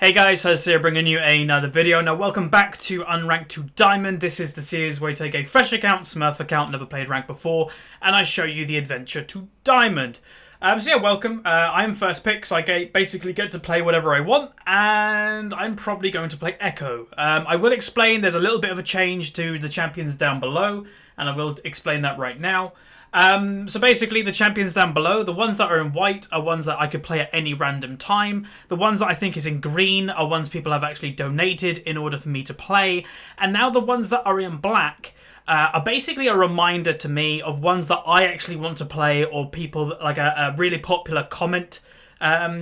Hey guys, Huzzy here bringing you another video. Now welcome back to Unranked to Diamond. This is the series where you take a fresh account, Smurf account, never played rank before, and I show you the adventure to Diamond. So yeah, welcome. I'm first pick, so I basically get to play whatever I want, and I'm probably going to play Ekko. I will explain there's a little bit of a change to the champions down below, and I will explain that right now. So basically the champions down below, the ones that are in white are ones that I could play at any random time. The ones that I think is in green are ones people have actually donated in order for me to play. And now the ones that are in black are basically a reminder to me of ones that I actually want to play, or people that, like a really popular comment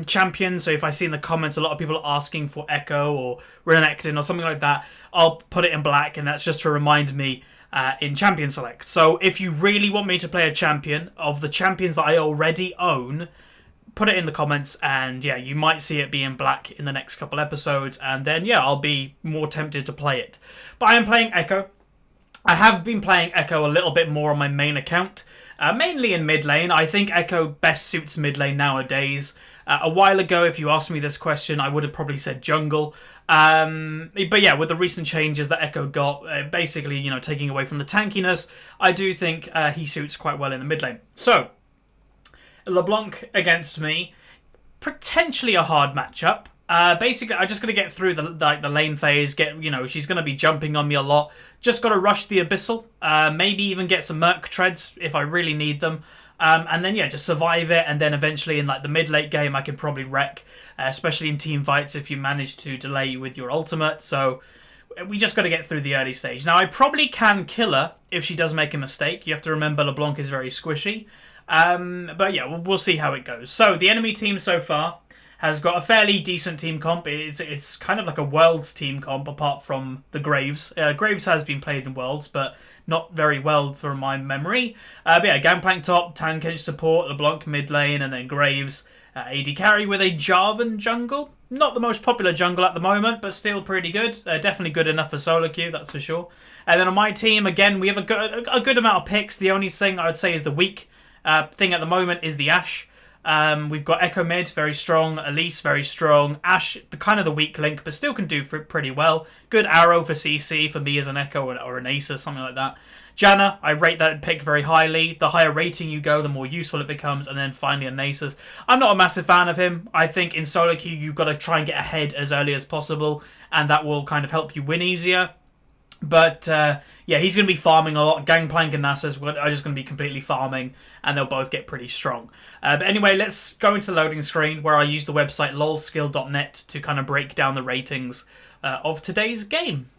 champion. So if I see in the comments a lot of people are asking for Ekko or Unranked or something like that, I'll put it in black, and that's just to remind me in Champion Select. So if you really want me to play a champion of the champions that I already own, put it in the comments, and yeah, you might see it be in black in the next couple episodes, and then yeah, I'll be more tempted to play it. But I am playing Ekko. I have been playing Ekko a little bit more on my main account, mainly in mid lane. I think Ekko best suits mid lane nowadays. A while ago, if you asked me this question, I would have probably said jungle. But yeah, with the recent changes that Ekko got, basically, you know, taking away from the tankiness, I do think he suits quite well in the mid lane. So, LeBlanc against me, potentially a hard matchup. Basically, I'm just going to get through the lane phase. She's going to be jumping on me a lot. Just got to rush the Abyssal. Maybe even get some Merc treads if I really need them. And then, yeah, just survive it. And then eventually in like the mid-late game, I can probably wreck, especially in team fights if you manage to delay with your ultimate. So we just got to get through the early stage. Now, I probably can kill her if she does make a mistake. You have to remember LeBlanc is very squishy. But yeah, we'll see how it goes. So the enemy team so far has got a fairly decent team comp. It's kind of like a Worlds team comp, apart from the Graves. Graves has been played in Worlds, but not very well for my memory. But yeah, Gangplank top, Tankage support, LeBlanc mid lane, and then Graves AD carry with a Jarvan jungle. Not the most popular jungle at the moment, but still pretty good. Definitely good enough for solo queue, that's for sure. And then on my team, again, we have a good amount of picks. The only thing I would say is the weak thing at the moment is the Ashe. We've got Ekko mid, very strong. Elise, very strong. Ashe, kind of the weak link, but still can do pretty well. Good arrow for CC for me as an Ekko or an Ace or something like that. Janna, I rate that pick very highly. The higher rating you go, the more useful it becomes. And then finally a Nasus. I'm not a massive fan of him. I think in solo queue, you've got to try and get ahead as early as possible, and that will kind of help you win easier. But yeah, he's going to be farming a lot. Gangplank and Nasus are just going to be completely farming, and they'll both get pretty strong. But anyway, let's go into the loading screen where I use the website lolskill.net to kind of break down the ratings of today's game.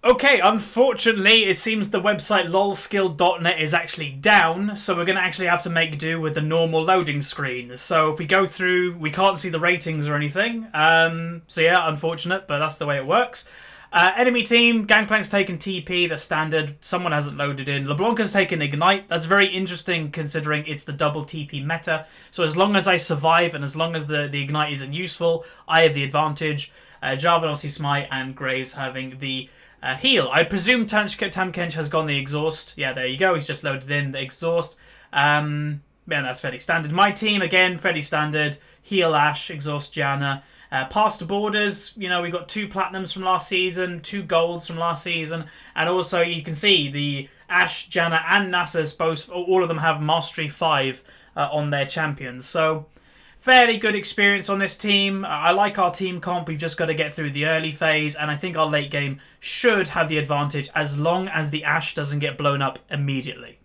Okay, unfortunately, it seems the website lolskill.net is actually down, so we're going to actually have to make do with the normal loading screen. So if we go through, we can't see the ratings or anything. So yeah, unfortunate, but that's the way it works. Enemy team, Gangplank's taken TP, the standard. Someone hasn't loaded in. LeBlanc has taken Ignite. That's very interesting considering it's the double TP meta. So as long as I survive and as long as the Ignite isn't useful, I have the advantage. Jarvan, obviously Smite, and Graves having the heal. I presume Tankage has gone the exhaust. Yeah, there you go. He's just loaded in the exhaust. Yeah, that's fairly standard. My team, again, fairly standard. Heal Ashe, exhaust Janna. Past the borders, you know, we got 2 platinums from last season, 2 golds from last season, and also you can see the Ashe, Janna, and Nasus, all of them have Mastery 5 on their champions. So, fairly good experience on this team. I like our team comp. We've just got to get through the early phase, and I think our late game should have the advantage as long as the Ashe doesn't get blown up immediately.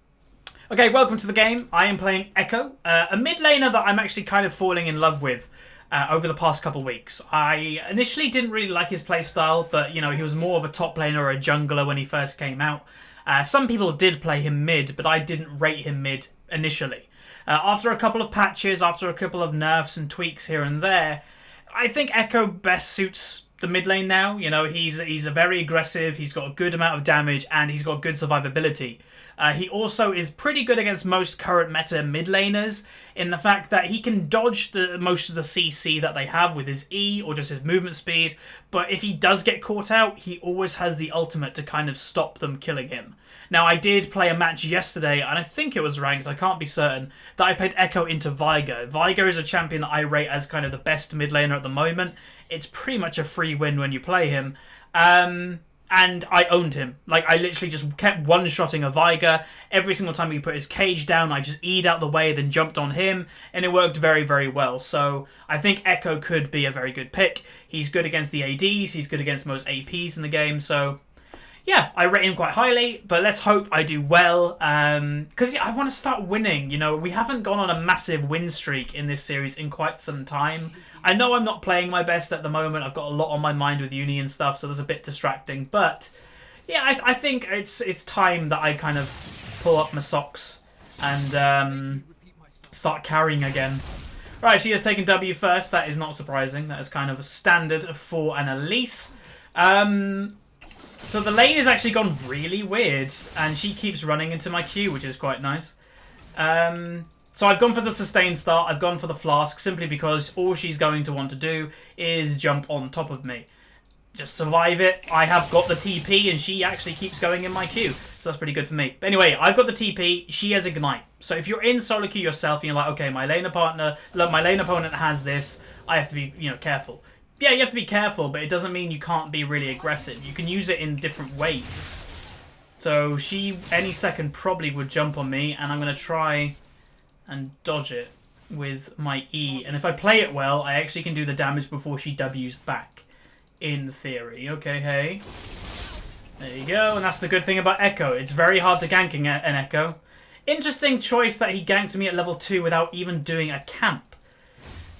Okay, welcome to the game. I am playing Ekko, a mid laner that I'm actually kind of falling in love with. Over the past couple of weeks. I initially didn't really like his playstyle, but you know, he was more of a top laner or a jungler when he first came out. Some people did play him mid, but I didn't rate him mid initially. After a couple of patches, after a couple of nerfs and tweaks here and there, I think Ekko best suits the mid lane now. You know, he's a very aggressive, he's got a good amount of damage, and he's got good survivability. He also is pretty good against most current meta mid laners in the fact that he can dodge most of the CC that they have with his E or just his movement speed, but if he does get caught out, he always has the ultimate to kind of stop them killing him. Now, I did play a match yesterday, and I think it was ranked, I can't be certain, that I played Ekko into Vigo. Vigo is a champion that I rate as kind of the best mid laner at the moment. It's pretty much a free win when you play him. And I owned him. Like, I literally just kept one-shotting a Vigo. Every single time he put his cage down, I just E'd out the way, then jumped on him, and it worked very, very well. So I think Ekko could be a very good pick. He's good against the ADs, he's good against most APs in the game, so yeah, I rate him quite highly, but let's hope I do well, because I want to start winning. You know, we haven't gone on a massive win streak in this series in quite some time. I know I'm not playing my best at the moment. I've got a lot on my mind with uni and stuff, so that's a bit distracting. But yeah, I think it's time that I kind of pull up my socks and start carrying again. Right, she has taken W first. That is not surprising. That is kind of a standard for an Elise. So the lane has actually gone really weird, and she keeps running into my Q, which is quite nice. So I've gone for the sustained start, I've gone for the flask, simply because all she's going to want to do is jump on top of me. Just survive it. I have got the TP, and she actually keeps going in my Q, so that's pretty good for me. But anyway, I've got the TP, she has Ignite. So if you're in solo queue yourself, and you're like, okay, my lane opponent has this, I have to be, you know, careful. Yeah, you have to be careful, but it doesn't mean you can't be really aggressive. You can use it in different ways. So she, any second, probably would jump on me, and I'm going to try and dodge it with my E. And if I play it well, I actually can do the damage before she W's back, in theory. Okay, hey. There you go, and that's the good thing about Ekko. It's very hard to gank an Ekko. Interesting choice that he ganked me at level 2 without even doing a camp.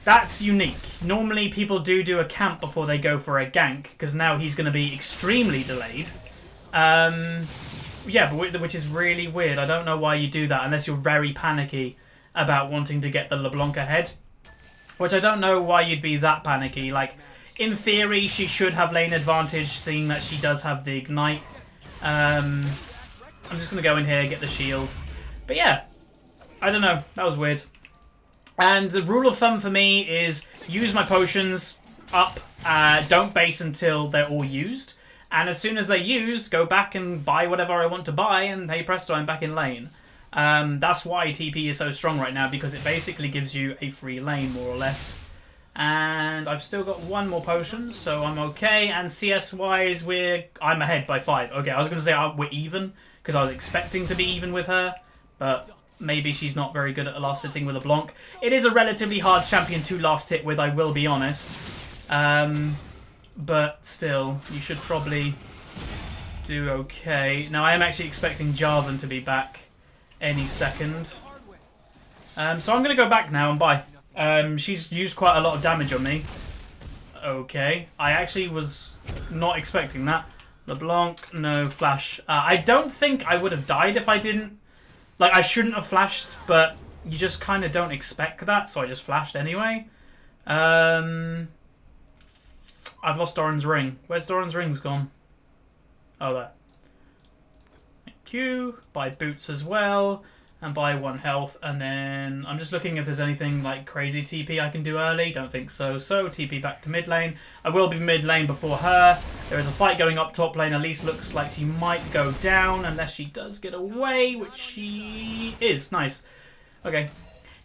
That's unique. Normally people do a camp before they go for a gank, because now he's going to be extremely delayed. Yeah, but which is really weird. I don't know why you do that unless you're very panicky about wanting to get the LeBlanc ahead. Which I don't know why you'd be that panicky. Like, in theory, she should have lane advantage, seeing that she does have the Ignite. I'm just going to go in here, get the shield. But yeah, I don't know. That was weird. And the rule of thumb for me is use my potions up, don't base until they're all used. And as soon as they're used, go back and buy whatever I want to buy, and hey presto, I'm back in lane. That's why TP is so strong right now, because it basically gives you a free lane, more or less. And I've still got one more potion, so I'm okay. And CS-wise, I'm ahead by 5. Okay, I was going to say we're even, because I was expecting to be even with her, but maybe she's not very good at last hitting with a Blanc. It is a relatively hard champion to last hit with, I will be honest. But still, you should probably do okay. Now, I am actually expecting Jarvan to be back any second. So I'm going to go back now and buy. She's used quite a lot of damage on me. Okay. I actually was not expecting that. LeBlanc, no flash. I don't think I would have died if I didn't. Like, I shouldn't have flashed, but you just kind of don't expect that, so I just flashed anyway. I've lost Doran's ring. Where's Doran's ring's gone? Oh, there. Thank you. Buy boots as well, and buy 1 health, and then I'm just looking if there's anything like crazy TP I can do early. Don't think so. So, TP back to mid lane. I will be mid lane before her. There is a fight going up top lane. Elise looks like she might go down unless she does get away, which she is. Nice. Okay.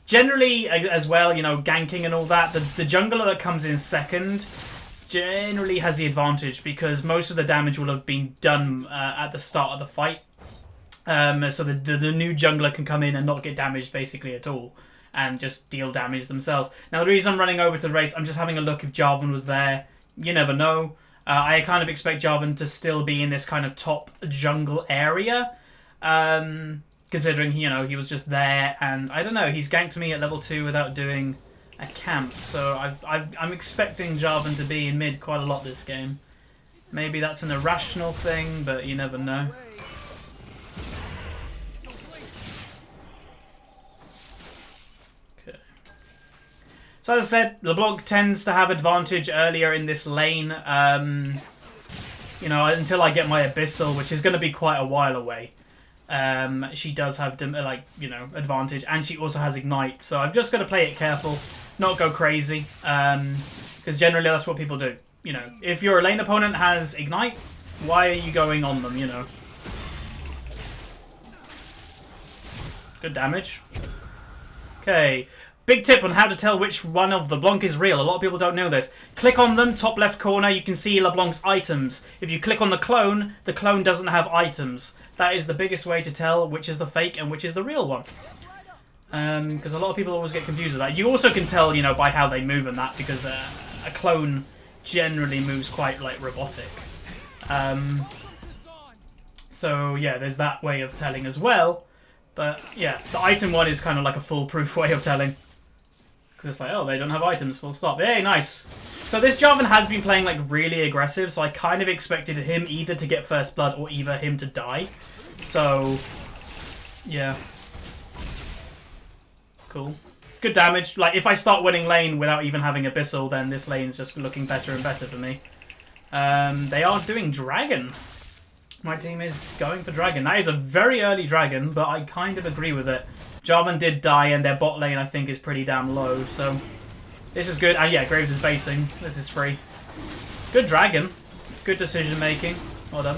Generally, as well, you know, ganking and all that, the jungler that comes in second generally has the advantage, because most of the damage will have been done at the start of the fight. So the new jungler can come in and not get damaged basically at all, and just deal damage themselves. Now, the reason I'm running over to the race, I'm just having a look if Jarvan was there. You never know. I kind of expect Jarvan to still be in this kind of top jungle area, considering, you know, he was just there, and I don't know, he's ganked me at level 2 without doing a camp, so I'm expecting Jarvan to be in mid quite a lot this game. Maybe that's an irrational thing, but you never know. So as I said, LeBlanc tends to have advantage earlier in this lane, you know, until I get my Abyssal, which is going to be quite a while away. She does have, like, you know, advantage, and she also has Ignite, so I've just got to play it careful, not go crazy, because generally that's what people do. You know, if your lane opponent has Ignite, why are you going on them, you know? Good damage. Okay. Big tip on how to tell which one of the LeBlanc is real. A lot of people don't know this. Click on them, top left corner, you can see LeBlanc's items. If you click on the clone doesn't have items. That is the biggest way to tell which is the fake and which is the real one. Because a lot of people always get confused with that. You also can tell, you know, by how they move and that, because a clone generally moves quite, like, robotic. So, yeah, there's that way of telling as well. But, yeah, the item one is kind of like a foolproof way of telling. Because it's like, oh, they don't have items, full stop. Hey, nice. So this Jarvan has been playing, like, really aggressive, so I kind of expected him either to get first blood or either him to die. So, yeah. Cool. Good damage. Like, if I start winning lane without even having Abyssal, then this lane's just looking better and better for me. They are doing Dragon. My team is going for Dragon. That is a very early Dragon, but I kind of agree with it. Jarvan did die, and their bot lane, I think, is pretty damn low, so this is good. And yeah, Graves is basing. This is free. Good Dragon. Good decision making. Well done.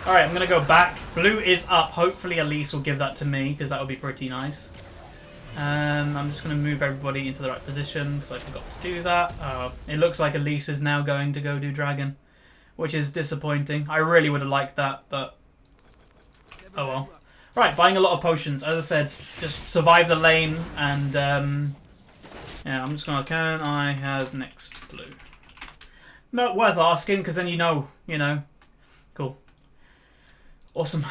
Alright, I'm going to go back. Blue is up. Hopefully Elise will give that to me, because that would be pretty nice. I'm just going to move everybody into the right position, because I forgot to do that. It looks like Elise is now going to go do Dragon, which is disappointing. I really would have liked that, but oh well. Right, buying a lot of potions. As I said, just survive the lane, and yeah, I'm just gonna. Can I have next blue? Not worth asking, because then you know. Cool. Awesome.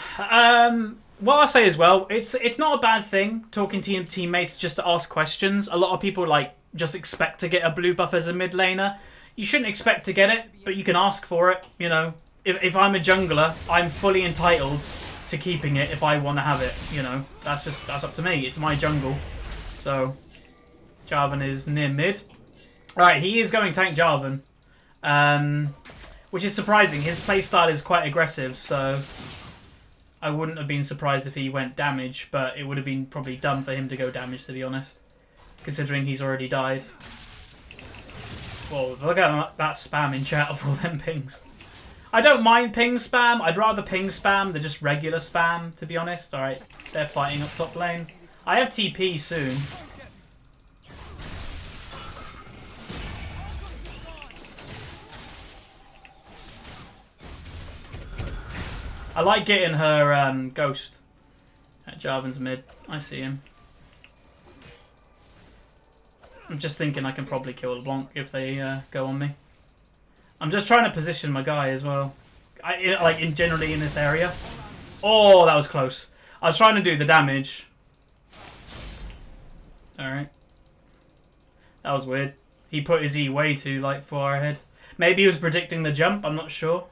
What I'll say as well, it's not a bad thing talking to your teammates just to ask questions. A lot of people like just expect to get a blue buff as a mid laner. You shouldn't expect to get it, but you can ask for it. You know, if I'm a jungler, I'm fully entitled to keeping it if I want to have it. You know, that's up to me. It's my jungle. So Jarvan is near mid. All right, he is going tank Jarvan, which is surprising. His playstyle is quite aggressive, so I wouldn't have been surprised if he went damage, but it would have been probably dumb for him to go damage, to be honest, considering he's already died. Whoa, look at that spam in chat of all them pings. I don't mind ping spam. I'd rather ping spam than just regular spam, to be honest. Alright, they're fighting up top lane. I have TP soon. I like getting her ghost at Jarvan's mid. I see him. I'm just thinking I can probably kill LeBlanc if they go on me. I'm just trying to position my guy as well. Generally in this area. Oh, that was close. I was trying to do the damage. Alright. That was weird. He put his E way too far ahead. Maybe he was predicting the jump, I'm not sure.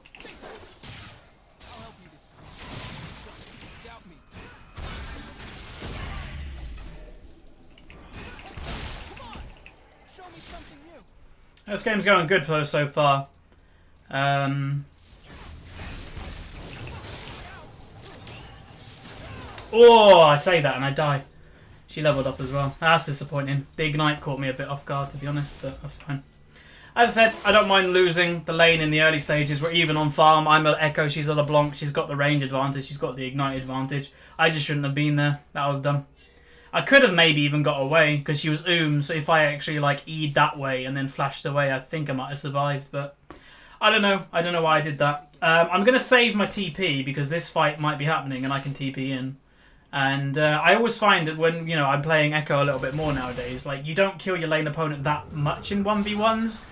This game's going good for us so far. Oh, I say that and I die. She leveled up as well. That's disappointing. The Ignite caught me a bit off guard, to be honest, but that's fine. As I said, I don't mind losing the lane in the early stages. We're even on farm. I'm an Ekko, she's a LeBlanc. She's got the range advantage. She's got the Ignite advantage. I just shouldn't have been there. That was dumb. I could have maybe even got away because she was so if I actually E'd that way and then flashed away, I think I might have survived, but I don't know. I don't know why I did that. I'm going to save my TP because this fight might be happening and I can TP in. And I always find that when, I'm playing Ekko a little bit more nowadays, you don't kill your lane opponent that much in 1v1s.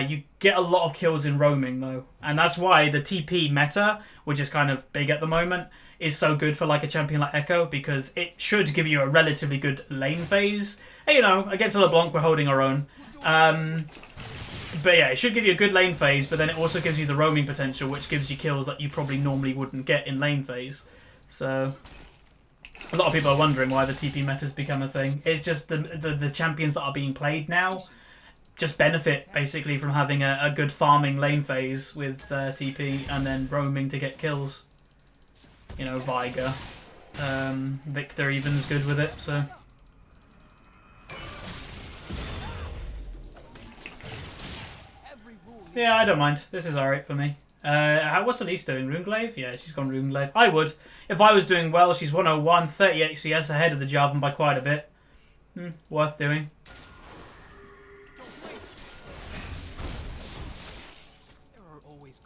You get a lot of kills in roaming though. And that's why the TP meta, which is kind of big at the moment, is so good for a champion like Ekko, because it should give you a relatively good lane phase. And, against a LeBlanc we're holding our own. But yeah, it should give you a good lane phase, but then it also gives you the roaming potential, which gives you kills that you probably normally wouldn't get in lane phase. So a lot of people are wondering why the TP meta's become a thing. It's just the champions that are being played now just benefit basically from having a good farming lane phase with TP and then roaming to get kills. Viger. Victor even's good with it, so. Yeah, I don't mind. This is alright for me. What's Elise doing? Runeglaive? Yeah, she's gone Runeglaive. I would. If I was doing well, she's 101, 38 CS ahead of the Jarvan by quite a bit. Worth doing.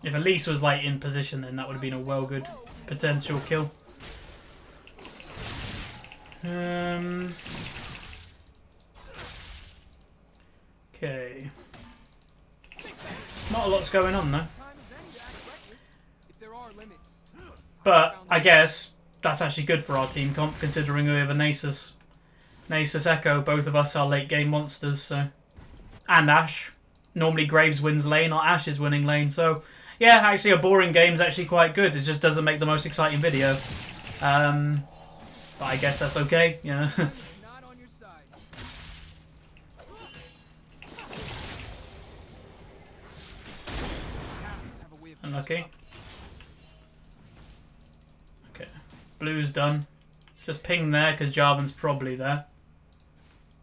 If Elise was like in position, then that would have been a well good potential kill. Okay. Not a lot's going on though. But I guess that's actually good for our team comp, considering we have a Nasus, Ekko. Both of us are late game monsters, so. And Ashe. Normally Graves wins lane, or Ashe is winning lane, so yeah, actually a boring game's actually quite good. It just doesn't make the most exciting video. But I guess that's okay, you know. Unlucky. Okay, blue's done. Just ping there because Jarvan's probably there.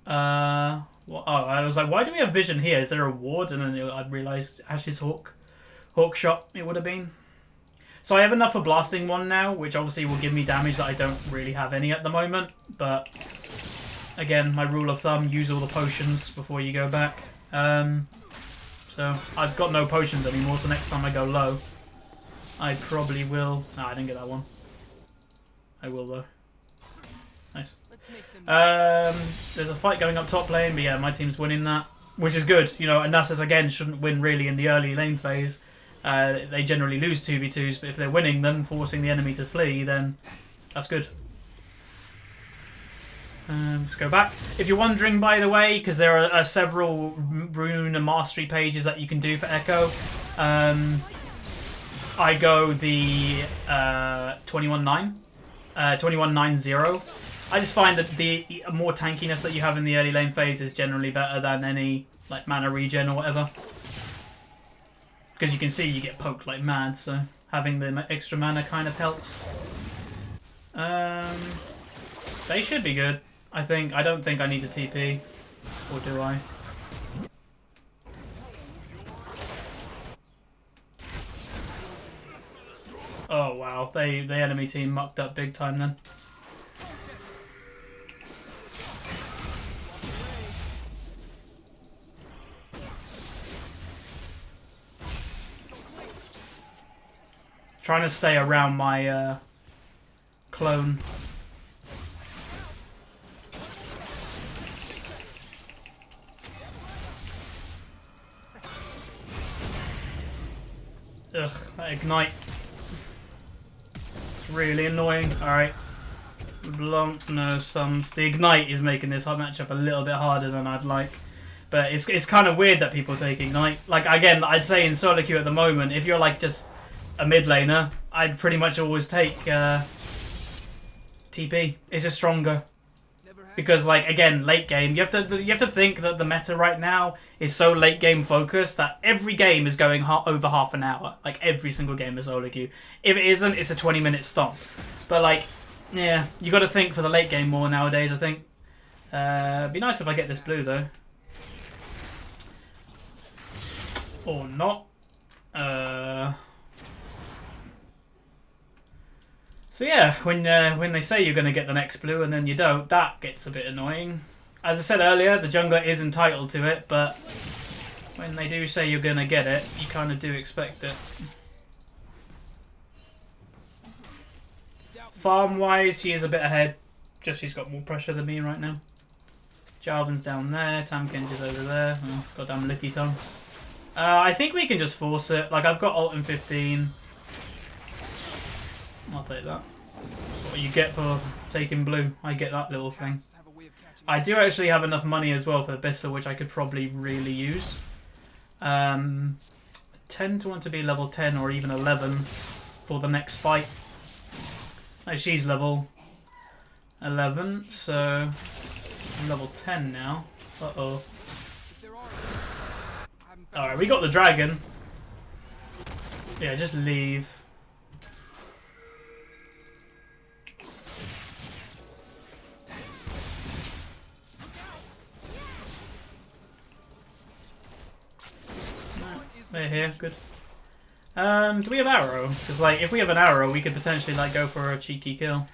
Well, oh, I was like, why do we have vision here? Is there a ward? And then I realised Ashe's hawk shot. It would have been. So I have enough for blasting one now, which obviously will give me damage that I don't really have any at the moment. But again, my rule of thumb: use all the potions before you go back. So I've got no potions anymore, so next time I go low, I probably will... No, I didn't get that one. I will though. Nice. There's a fight going up top lane, but yeah, my team's winning that, which is good. You know, and Nasus again shouldn't win really in the early lane phase. They generally lose 2v2s, but if they're winning them, forcing the enemy to flee, then that's good. Let's go back. If you're wondering, by the way, because there are several rune and mastery pages that you can do for Ekko, I go the 21-9, 21-9-0. I just find that the more tankiness that you have in the early lane phase is generally better than any like mana regen or whatever. Because you can see you get poked like mad, so having the extra mana kind of helps. They should be good. I think. I don't think I need to TP. Or do I? Oh wow, the enemy team mucked up big time then. Trying to stay around my clone. Ugh, that ignite. It's really annoying. Alright. Blanc, no sums. The ignite is making this matchup a little bit harder than I'd like. But it's kind of weird that people take ignite. Like, again, I'd say in solo queue at the moment, if you're like just a mid laner, I'd pretty much always take TP. It's just stronger. Because, like, again, late game, you have to think that the meta right now is so late game focused that every game is going over half an hour. Like, every single game is solo queue. If it isn't, it's a 20-minute stomp. But, like, yeah, you got to think for the late game more nowadays, I think. It'd be nice if I get this blue, though. Or not. So yeah, when they say you're going to get the next blue and then you don't, that gets a bit annoying. As I said earlier, the jungler is entitled to it, but when they do say you're going to get it, you kind of do expect it. Farm-wise, she is a bit ahead. Just she's got more pressure than me right now. Jarvan's down there, Tamkin's is over there. Oh, goddamn licky tongue. I think we can just force it. Like, I've got ult in 15. I'll take that. That's what you get for taking blue. I get that little thing. I do actually have enough money as well for Abyssal, which I could probably really use. I tend to want to be level 10 or even 11 for the next fight. Oh, she's level 11, so I'm level 10 now. Uh-oh. Alright, we got the dragon. Yeah, just leave. They're here, good. Do we have arrow? Because like, if we have an arrow, we could potentially like go for a cheeky kill.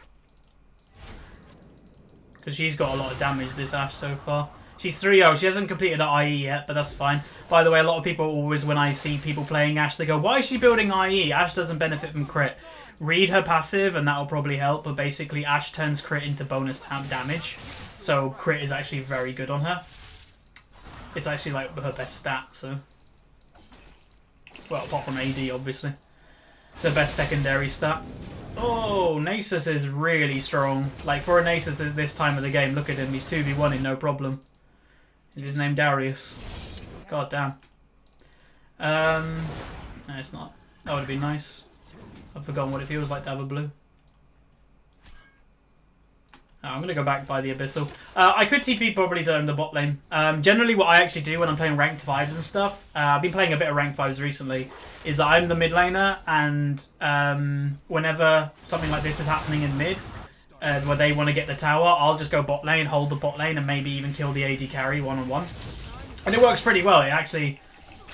Because she's got a lot of damage, this Ashe, so far. She's 3-0. She hasn't completed her IE yet, but that's fine. By the way, a lot of people always, when I see people playing Ashe, they go, why is she building IE? Ashe doesn't benefit from crit. Read her passive, and that'll probably help. But basically, Ashe turns crit into bonus damage. So crit is actually very good on her. It's actually like her best stat, so... Well, apart from AD, obviously. It's her best secondary stat. Oh, Nasus is really strong. Like, for a Nasus this time of the game, look at him. He's 2v1 in no problem. Is his name Darius? God damn. No, it's not. That would have been nice. I've forgotten what it feels like to have a blue. Oh, I'm going to go back by the Abyssal. I could TP probably down the bot lane. Generally what I actually do when I'm playing ranked 5s and stuff, I've been playing a bit of ranked 5s recently, is that I'm the mid laner, and whenever something like this is happening in mid, where they want to get the tower, I'll just go bot lane, hold the bot lane, and maybe even kill the AD carry one-on-one. And it works pretty well. It actually,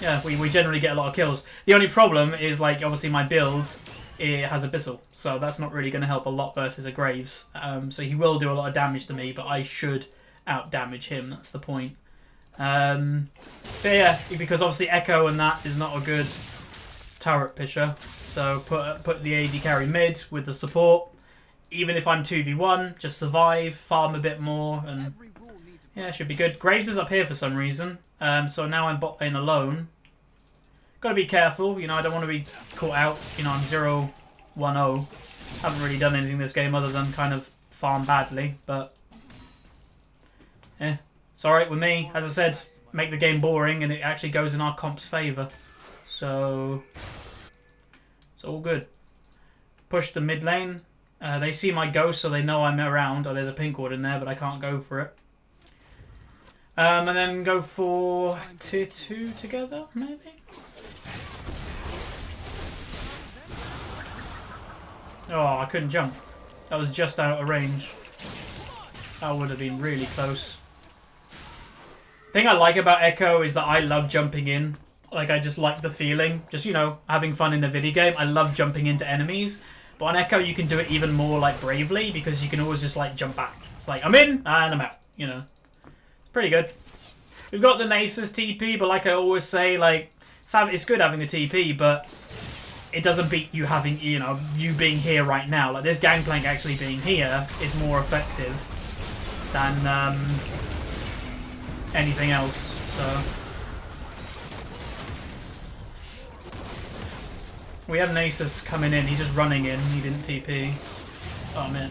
yeah, we generally get a lot of kills. The only problem is, like, obviously my build, it has Abyssal, so that's not really going to help a lot versus a Graves. So he will do a lot of damage to me, but I should out-damage him, that's the point. But yeah, because obviously Ekko and that is not a good turret pusher, so put the AD carry mid with the support. Even if I'm 2v1, just survive, farm a bit more, and yeah, should be good. Graves is up here for some reason, so now I'm bot lane alone. Got to be careful, you know, I don't want to be caught out. You know, I'm 0-1-0. Haven't really done anything this game other than kind of farm badly, but yeah, it's alright with me. As I said, make the game boring and it actually goes in our comp's favour. So, it's all good. Push the mid lane. They see my ghost, so they know I'm around. Oh, there's a pink ward in there, but I can't go for it. And then go for tier 2 together, maybe? Oh, I couldn't jump. That was just out of range. That would have been really close. The thing I like about Ekko is that I love jumping in. Like, I just like the feeling. Just, you know, having fun in the video game. I love jumping into enemies. But on Ekko, you can do it even more, like, bravely. Because you can always just, like, jump back. It's like, I'm in, and I'm out. You know. It's pretty good. We've got the Nasus TP, but like I always say, like, it's good having the TP, but it doesn't beat you having, you know, you being here right now. Like, this Gangplank actually being here is more effective than anything else, so. We have Nasus coming in. He's just running in. He didn't TP. Oh, man.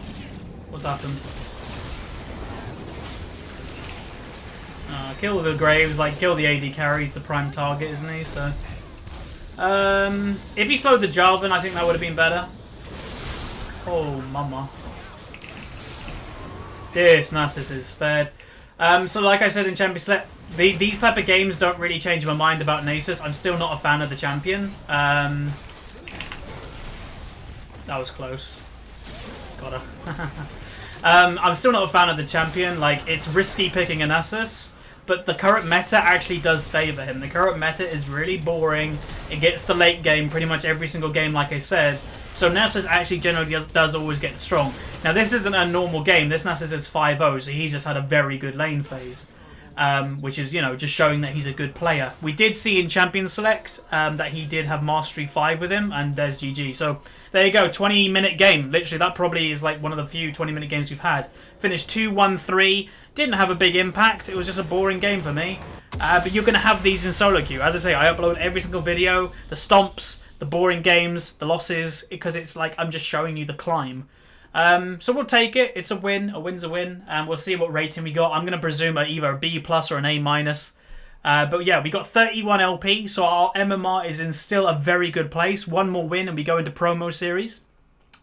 What's happened? Kill the Graves, like, kill the AD carry. He's the prime target, isn't he? So. If he slowed the Jarvan, I think that would have been better. Oh, mama. This Nasus is fed. So like I said in Champion Select, these type of games don't really change my mind about Nasus. I'm still not a fan of the champion. That was close. Gotta. I'm still not a fan of the champion. Like, it's risky picking a Nasus. But the current meta actually does favour him. The current meta is really boring. It gets the late game pretty much every single game, like I said. So Nasus actually generally does always get strong. Now, this isn't a normal game. This Nasus is 5-0, so he's just had a very good lane phase. Which is, you know, just showing that he's a good player. We did see in Champion Select that he did have Mastery 5 with him, and there's GG. So, there you go, 20-minute game. Literally, that probably is like one of the few 20-minute games we've had. Finished 2-1-3. Didn't have a big impact. It was just a boring game for me. But you're going to have these in solo queue. As I say, I upload every single video. The stomps, the boring games, the losses. Because it's like I'm just showing you the climb. So we'll take it. It's a win. A win's a win. And we'll see what rating we got. I'm going to presume either a B+ or an A-. But yeah, we got 31 LP. So our MMR is in still a very good place. One more win and we go into promo series.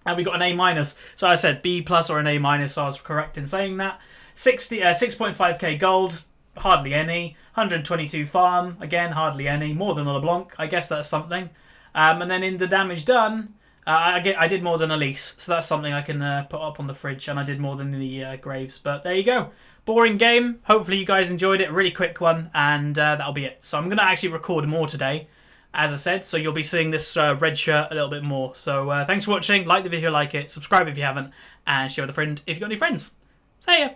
And we got an A-. So I said B+ or an A-. So I was correct in saying that. 6.5k gold, hardly any. 122 farm, again, hardly any. More than a LeBlanc, I guess that's something. And then in the damage done, I did more than Elise. So that's something I can put up on the fridge. And I did more than the Graves. But there you go. Boring game. Hopefully you guys enjoyed it. A really quick one. And that'll be it. So I'm going to actually record more today. as I said, so you'll be seeing this red shirt a little bit more. So thanks for watching. Like the video, like it, subscribe if you haven't, and share with a friend if you've got any friends. See ya!